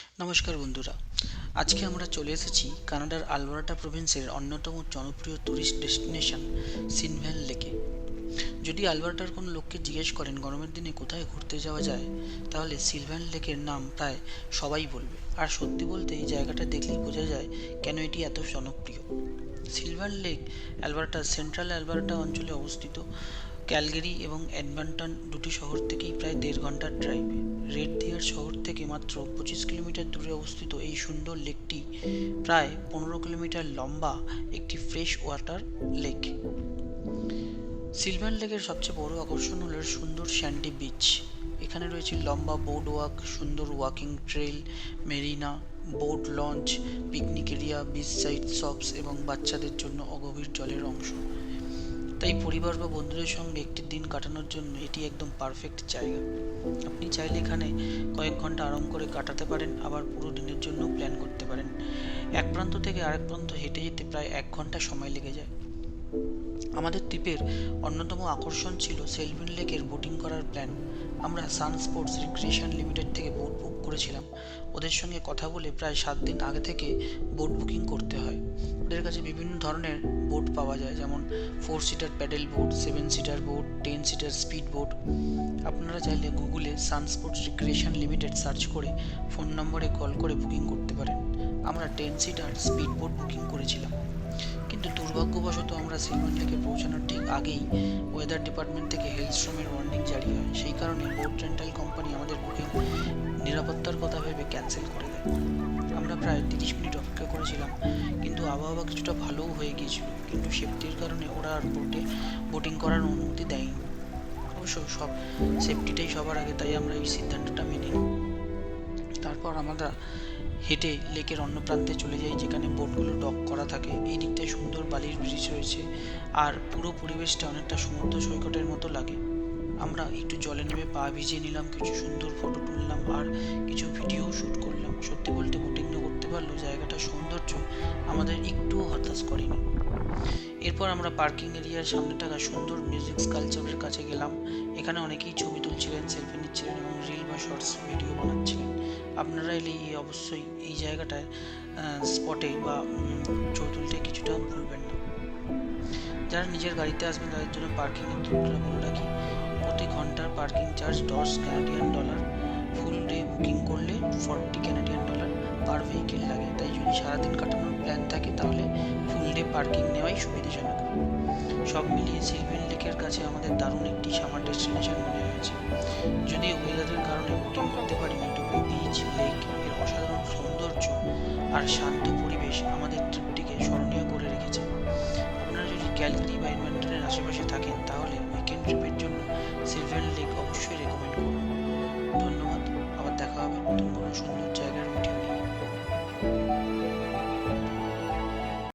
নমস্কার বন্ধুরা, আজকে আমরা চলে এসেছি কানাডার আলবার্টা প্রভিন্সের অন্যতম জনপ্রিয় টুরিস্ট ডেস্টিনেশন সিনভ্যাল লেকে। যদি আলবার্টার কোনো লোককে জিজ্ঞেস করেন গরমের দিনে কোথায় ঘুরতে যাওয়া যায়, তাহলে সিলভান লেকের নাম প্রায় সবাই বলবে। আর সত্যি বলতে এই জায়গাটা দেখলেই বোঝা যায় কেন এটি এত জনপ্রিয়। সিলভার লেক অ্যালবার্টার সেন্ট্রাল অ্যালবার্টা অঞ্চলে অবস্থিত। ক্যালগেরি এবং এডমন্টন দুটি শহর থেকেই প্রায় 1.5 ঘন্টার ড্রাইভে। রেড ডিয়ার শহর থেকে মাত্র 25 কিলোমিটার দূরে অবস্থিত এই সুন্দর লেকটি প্রায় 15 কিলোমিটার লম্বা একটি ফ্রেশ ওয়াটার লেক। সিলভার লেকের সবচেয়ে বড় আকর্ষণ হল সুন্দর স্যান্ডি বিচ। এখানে রয়েছে লম্বা বোর্ড ওয়াক, সুন্দর walking trail, marina, boat launch, picnic area, beach side shops এবং বাচ্চাদের জন্য অগভীর জলের অংশ। তাই পরিবার বা বন্ধুদের সঙ্গে একটি দিন কাটানোর জন্য এটি একদম পারফেক্ট জায়গা। আপনি চাইলে এখানে কয়েক ঘন্টা আরাম করে কাটাতে পারেন, আবার পুরো দিনের জন্য প্ল্যান করতে পারেন। এক প্রান্ত থেকে আরেক প্রান্ত হেঁটে যেতে প্রায় 1 ঘন্টা সময় লেগে যায়। আমাদের ট্রিপের অন্যতম আকর্ষণ ছিল সেলভিন লেকের বোটিং করার প্ল্যান। আমরা সান স্পোর্টস রিক্রিয়েশন লিমিটেড থেকে বোট বুক করেছিলাম। ওদের সঙ্গে কথা বলে প্রায় 7 দিন আগে থেকে বোট বুকিং করতে হয়। ওদের কাছে বিভিন্ন ধরনের বোট পাওয়া যায়, যেমন 4 seater pedal boat, 7 seater boat, 10 seater speed boat. আপনারা চাইলে গুগলে সান স্পোর্টস রিক্রিয়েশন লিমিটেড সার্চ করে ফোন নম্বরে কল করে বুকিং করতে পারেন। আমরা 10 সিটার স্পিড বোট বুকিং করেছিলাম, কিন্তু দুর্ভাগ্যবশত আমরা সিলভার লেকে পৌঁছানোর ঠিক আগেই ওয়েদার ডিপার্টমেন্ট থেকে হেলস্ট্রমের ওয়ার্নিং জারি হয়। সেই কারণে বোট রেন্টাল কোম্পানি আমাদের বুকিং নিরাপত্তার কথা ভেবে ক্যান্সেল করে দেয়। আমরা প্রায় 30 মিনিট অপেক্ষা করেছিলাম, কিন্তু আবহাওয়া কিছুটা ভালোও হয়ে গিয়েছিল, কিন্তু সেফটির কারণে ওরা আর বোটিং করার অনুমতি দেয়নি। অবশ্য সব সেফটিটাই সবার আগে, তাই আমরা এই সিদ্ধান্তটা মেনে নিই। তারপর আমরা হেঁটে লেকের অন্য প্রান্তে চলে যাই, যেখানে বোটগুলো ডক করা থাকে। এই দিকটায় সুন্দর বালির ব্রিজ রয়েছে, আর পুরো পরিবেশটা অনেকটা সমুদ্র সৈকতের মতো লাগে। আমরা একটু জলে নেমে পা ভিজিয়ে নিলাম, কিছু সুন্দর ফটো তুললাম আর কিছু ভিডিও শ্যুট করলাম। সত্যি বলতে বোটিং না করতে পারলেও জায়গাটার সৌন্দর্য আমাদের একটুও হতাশ করেনি। এরপর আমরা পার্কিং এরিয়ার সামনে থাকা সুন্দর মিউজিক স্কালচারের কাছে গেলাম। এখানে অনেকেই ছবি তুলছিলেন, সেলফি নিচ্ছিলেন এবং রিল বা শর্টস ভিডিও বানাচ্ছিলেন। আপনারা এলে অবশ্যই এই জায়গাটায় স্পটে বা ছবি তুলতে কিছুটা ভুলবেন না। যারা নিজের গাড়িতে আসবেন তাদের জন্য পার্কিংয়ের দরটা বলে রাখি। প্রতি ঘন্টার পার্কিং চার্জ $10 ফুল ডে বুকিং করলে $40 পার ভেহিকেল লাগে। তাই যদি সারাদিন কাটানোর প্ল্যান থাকে তাহলে ফুল ডে পার্কিং নেওয়াই সুবিধাজনক। সব মিলিয়ে সিলভিন লেকের কাছে আমাদের দারুণ একটি সামার ডেস্টিনেশন মনে হয়েছে। যদি ওয়েদারের কারণে বুকিং করতে পারিনি, তবু বিচ, লেক এর অসাধারণ সৌন্দর্য আর শান্ত পরিবেশ আমাদের ট্রিপটিকে স্মরণীয় করে রেখেছে। আপনারা যদি ক্যালগারি বা এডমন্টনের আশেপাশে থাকেন তাহলে উইকেন্ড ট্রিপের জন্য সিলভার লেক অবশ্যই রেকমেন্ড করুন। ধন্যবাদ, আবার দেখা হবে নতুন